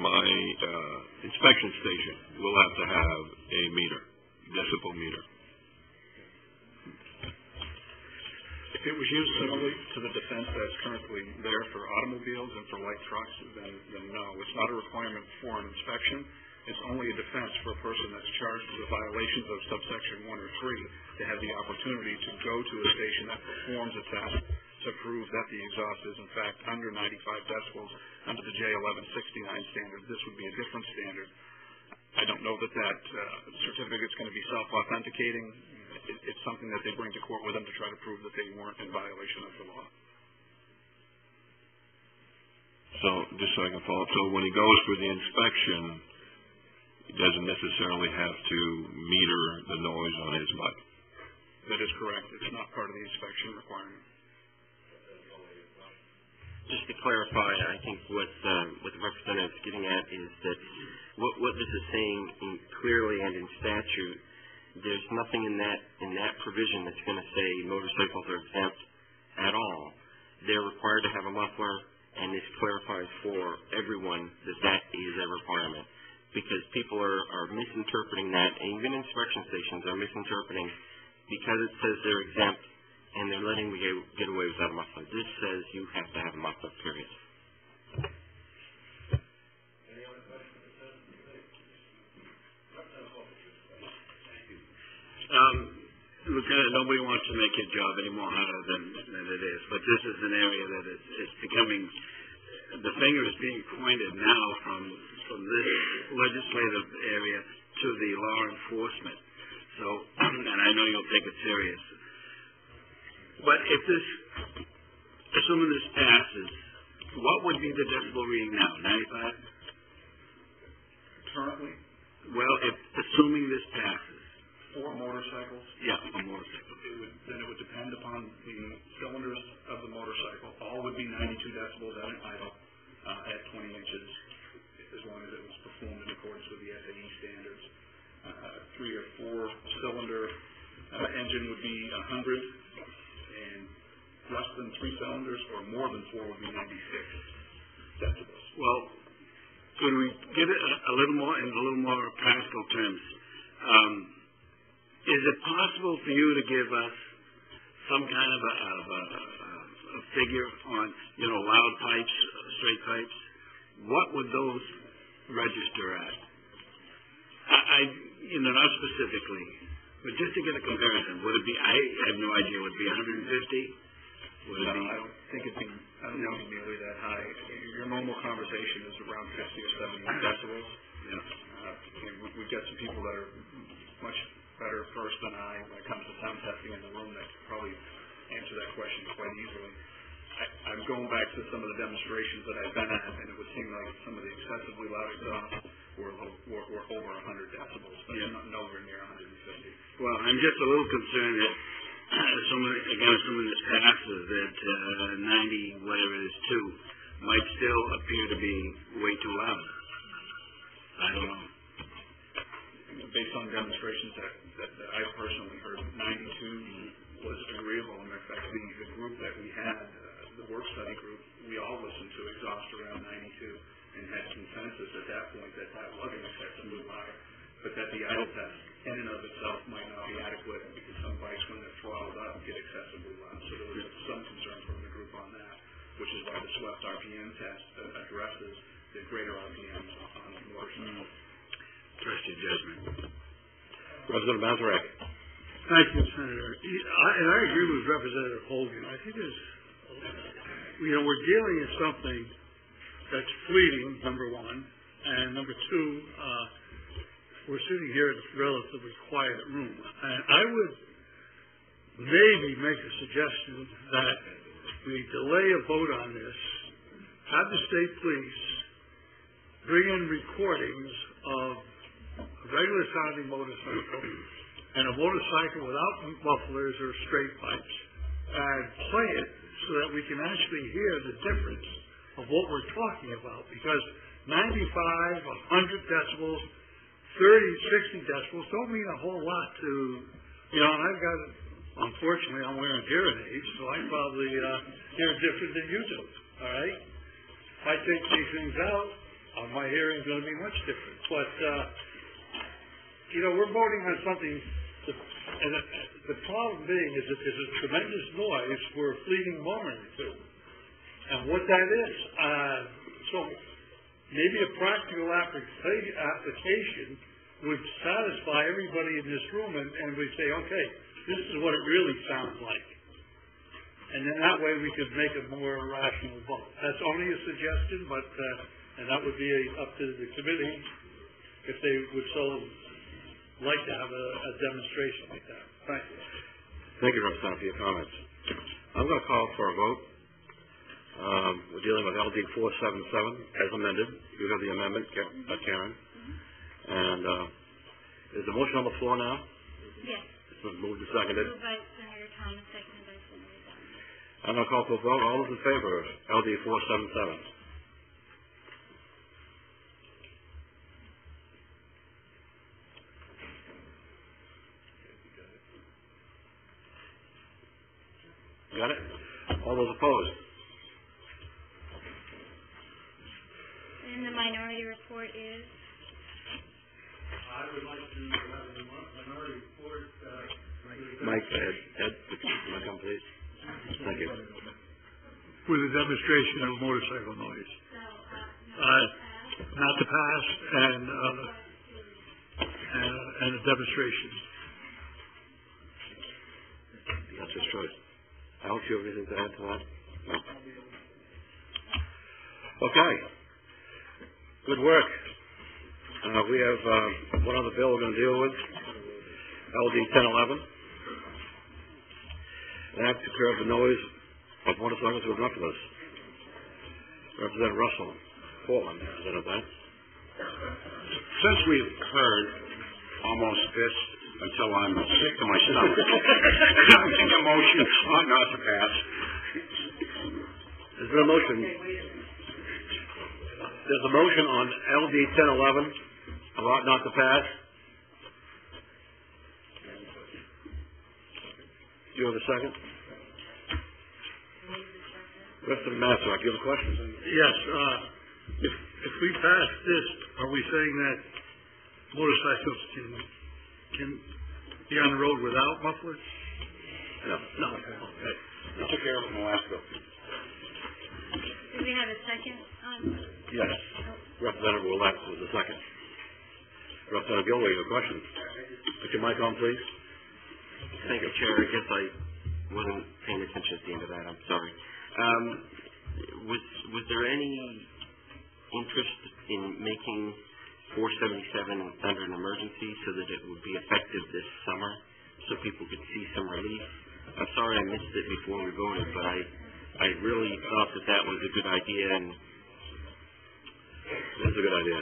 my inspection station will have to have a meter, decibel meter. If it was used similarly to the defense that's currently there for automobiles and for light trucks, then no. It's not a requirement for an inspection. It's only a defense for a person that's charged with violations of subsection 1 or 3 to have the opportunity to go to a station that performs a test to prove that the exhaust is, in fact, under 95 decibels under the J1169 standard. This would be a different standard. I don't know that certificate is going to be self-authenticating. It's something that they bring to court with them to try to prove that they weren't in violation of the law. So, just so I can follow up, so when he goes for the inspection, he doesn't necessarily have to meter the noise on his bike? That is correct. It's not part of the inspection requirement. Just to clarify, I think what the representative is getting at is that what this is saying clearly and in statute, there's nothing in that provision that's going to say motorcycles are exempt at all. They're required to have a muffler, and this clarifies for everyone that that is a requirement. Because people are misinterpreting that, and even inspection stations are misinterpreting because it says they're exempt and they're letting me get away without a muffler. This says you have to have a muffler, period. Any other questions? Lieutenant, nobody wants to make your job any more harder than it is, but this is an area that is becoming, the finger is being pointed now from this legislative area to the law enforcement. So, and I know you'll take it serious. But if this, assuming this passes, what would be the decibel reading now? 95? Currently? Well, assuming this passes. For motorcycles? Yeah, for motorcycles. Then it would depend upon the cylinders of the motorcycle. All would be 92 decibels at an idle at 20 inches, as long as it was performed in accordance with the SAE standards. 3 or 4 cylinder engine would be 100, and less than 3 cylinders or more than 4 would be 96 decibels. Well, could we get it a little more in a little more practical terms? Is it possible for you to give us some kind of a figure on, loud pipes, straight pipes? What would those register at? Not specifically, but just to get a comparison, would it be? I have no idea. Would it be 150? Would it be? I don't think it'd be nearly that high. Your normal conversation is around 50 or 70 decibels. Yeah. We've got some people that are much better first than I when it comes to sound testing in the room that could probably answer that question quite easily. I'm going back to some of the demonstrations that I've been at, and it would seem like some of the excessively loud exhausts were over 100 decibels, but nowhere near 150. Well, I'm just a little concerned that, assuming this passes, that 90, whatever it is, 2, might still appear to be way too loud. I don't know. Based on demonstrations that I personally heard, 92 was agreeable. And in fact, the group that we had, the work study group, we all listened to exhaust around 92 and had consensus at that point that wasn't excessively loud, but that the idle test in and of itself might not be adequate because some bikes, when they're throttled up, get excessively loud. So there was some concern from the group on that, which is why the SWEPT RPM test addresses the greater RPMs on the motorcycle. Trust your judgment. President Mazurek. Thank you, Senator. And I agree with Representative Hogan. I think we're dealing with something that's fleeting, number one, and number two, we're sitting here in a relatively quiet room. And I would maybe make a suggestion that we delay a vote on this, have the state police bring in recordings of a regular sounding motorcycle and a motorcycle without mufflers or straight pipes and play it so that we can actually hear the difference of what we're talking about, because 95, 100 decibels, 30, 60 decibels don't mean a whole lot to, unfortunately I'm wearing hearing aids, so I probably hear different than you do, all right? I take these things out, My hearing is going to be much different. But, we're voting on something, and the problem being is that there's a tremendous noise for a fleeting moment or two. And what that is. So maybe a practical application would satisfy everybody in this room, and we'd say, okay, this is what it really sounds like. And then that way we could make a more rational vote. That's only a suggestion, but, and that would be up to the committee if they would so like to have a demonstration like that. Thank you. Thank you, Representative, for your comments. I'm going to call for a vote. We're dealing with LD 477 as amended. You have the amendment, Karen. And is the motion on the floor now? Yes. It's been moved and seconded. Moved by Senator Thomas, seconded by Senator Dunn. I'm going to call for a vote. All those in favor of LD 477? Got it? All those opposed? And the minority report is? I would like to have a minority report. Mike, Ed, would you come, please? Thank you. With a demonstration of motorcycle noise. Not to pass, and a demonstration. That's his choice. Alex, you have anything to add to that? No. Okay. Good work. We have one other bill we're going to deal with, LD 1011. An act to curb the noise of motorcycles who are not with us. Representative Russell, Portland, Representative that. Since we've heard almost this until I'm sick to my stomach, I make a motion on not to pass. There's been a motion. There's a motion on LD 1011 about not to pass. Do you have a second? Representative Massac, you have a question? Yes, if we pass this, are we saying that motorcycles can be on the road without mufflers? No. No. Okay. We took care of it in the last bill. Do we have a second on? Yes. Representative Willett was the second. Representative Gilroy, you have a question? Put your mic on, please. Thank you, Chair. I guess I wasn't paying attention at the end of that. I'm sorry. Was there any interest in making 477 under an emergency so that it would be effective this summer so people could see some relief? I'm sorry I missed it before we voted, but I really thought that was a good idea. And it is a good idea.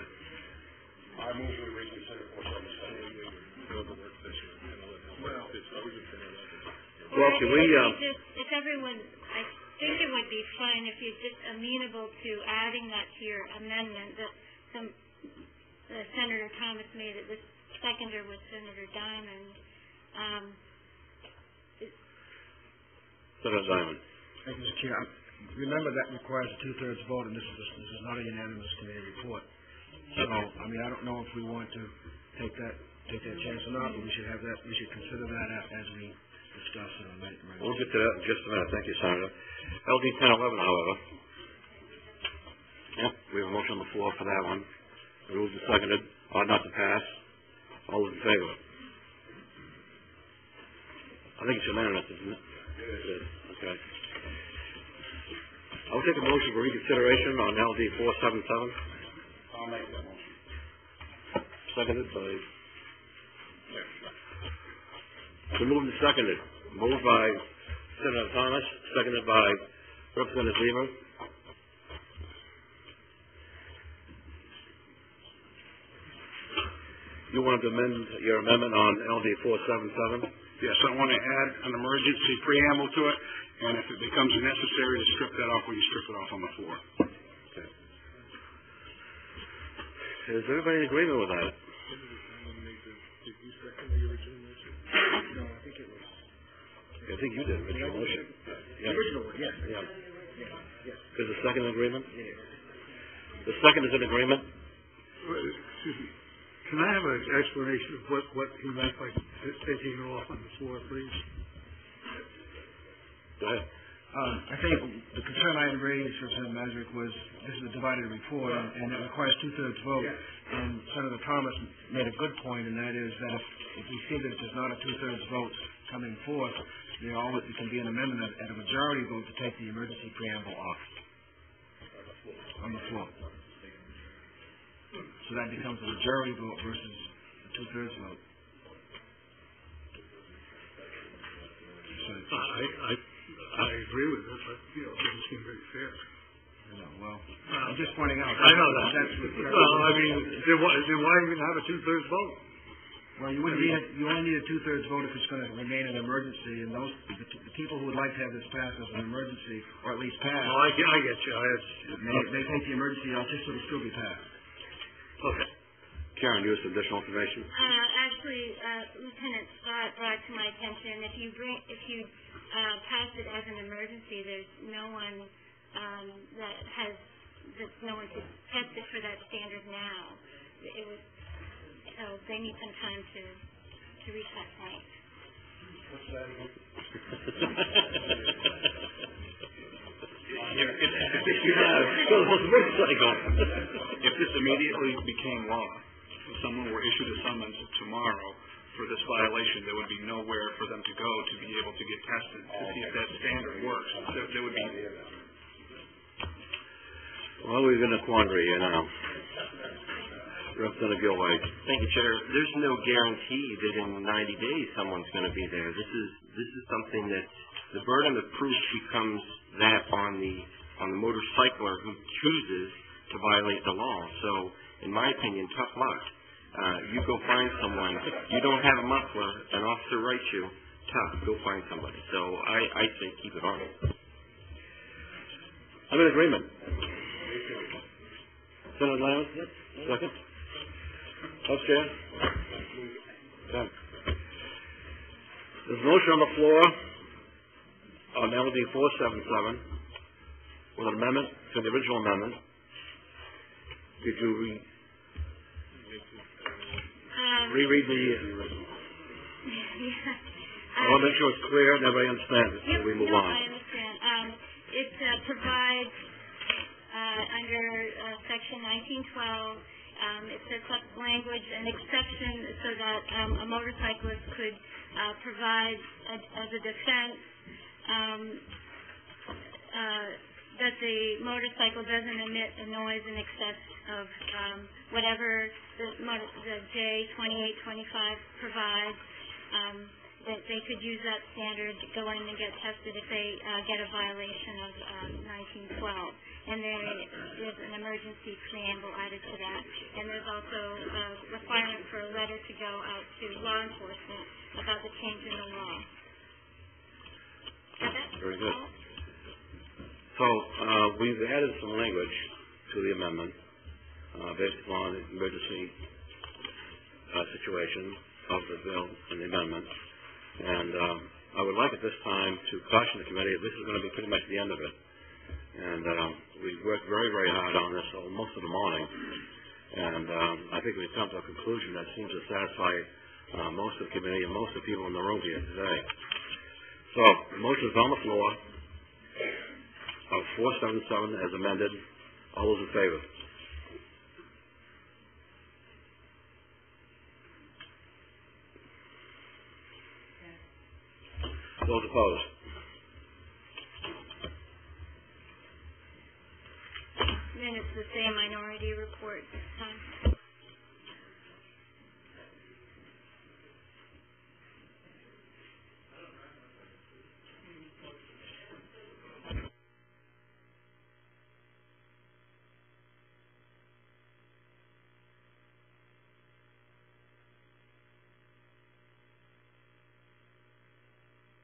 I move we reconsider 477. Well, can we... If everyone, I think it would be fine if you're just amenable to adding that to your amendment that Senator Thomas made it. The seconder was Senator Diamond. Senator Diamond. Thank you, Mr. Chair. Remember that requires a two-thirds vote, and this is not a unanimous committee report. So, I mean, I don't know if we want to take that chance or not, but we should consider that as we discuss it on that. We'll get to that in just a minute. Thank you, Senator. LD 1011, however. Yep, we have a motion on the floor for that one. Moved and seconded. Ought not to pass. All those in favor? I think it's unanimous, isn't it? It is. Okay. I'll take a motion for reconsideration on LD 477. I'll make that motion. Seconded by... So moved and seconded. Moved by Senator Thomas, seconded by Representative Weaver. You wanted to amend your amendment on LD 477? Yes, I want to add an emergency preamble to it, and if it becomes necessary to strip that off, we can strip it off on the floor. Okay. Is everybody in agreement with that? I think you did, original motion. Yeah. Original one, yes. Yeah. There's a second agreement? Yeah. The second is in agreement. Excuse me. Can I have an explanation of what he meant by taking it off on the floor, please? Go ahead. I think the concern I had raised, Representative Masrick, was this is a divided report, and it requires two-thirds vote. And Senator Thomas made a good point, and that is that if we see that there's not a two-thirds vote coming forth, it can be an amendment at a majority vote to take the emergency preamble off on the floor. So that becomes a majority vote versus a two-thirds vote. So I agree with it, but, it doesn't seem very fair. I'm just pointing out. I know that. Then why even have a two-thirds vote? Well, you only need a two-thirds vote if it's going to remain an emergency, and the people who would like to have this pass as an emergency, or at least pass. Oh, I get you. They take the emergency off, just so it'll still be passed. Okay. Karen, you have some additional information? Actually, Lieutenant Scott brought to my attention, if you pass it as an emergency, there's no one no one to test it for that standard now. So they need some time to reach that point. What's that again? If this immediately became law, if someone were issued a summons tomorrow for this violation, there would be nowhere for them to go to be able to get tested to see if that standard works. There would be. Well, we're in a quandary here now. Representative Gilway. Thank you, Chair. There's no guarantee that in 90 days someone's going to be there. This is something that the burden of proof becomes that on the motorcycler who chooses to violate the law. So, in my opinion, tough luck. You go find someone, you don't have a muffler, an officer writes you, tough, go find somebody. So I say keep it on. I'm in agreement. Senator Lance, second. Upstairs. Okay. There's a motion on the floor on LD 477 with an amendment to the original amendment. Did you reread the... I want to make sure it's clear and everybody understands it before we move on. I understand. It provides under Section 1912, it sets up language, an exception so that a motorcyclist could provide as a defense that the motorcycle doesn't emit a noise in excess of whatever the J2825 provides. That they could use that standard to go in and get tested if they get a violation of 1912. And there is an emergency preamble added to that. And there's also a requirement for a letter to go out to law enforcement about the change in the law. Very good. So we've added some language to the amendment based upon the emergency situation of the bill and the amendment. And I would like at this time to caution the committee that this is going to be pretty much the end of it. And we've worked very, very hard on this most of the morning. And I think we've come to a conclusion that seems to satisfy most of the committee and most of the people in the room here today. So the motion is on the floor of 477 as amended. All those in favor? Those opposed? And it's the same minority report this time.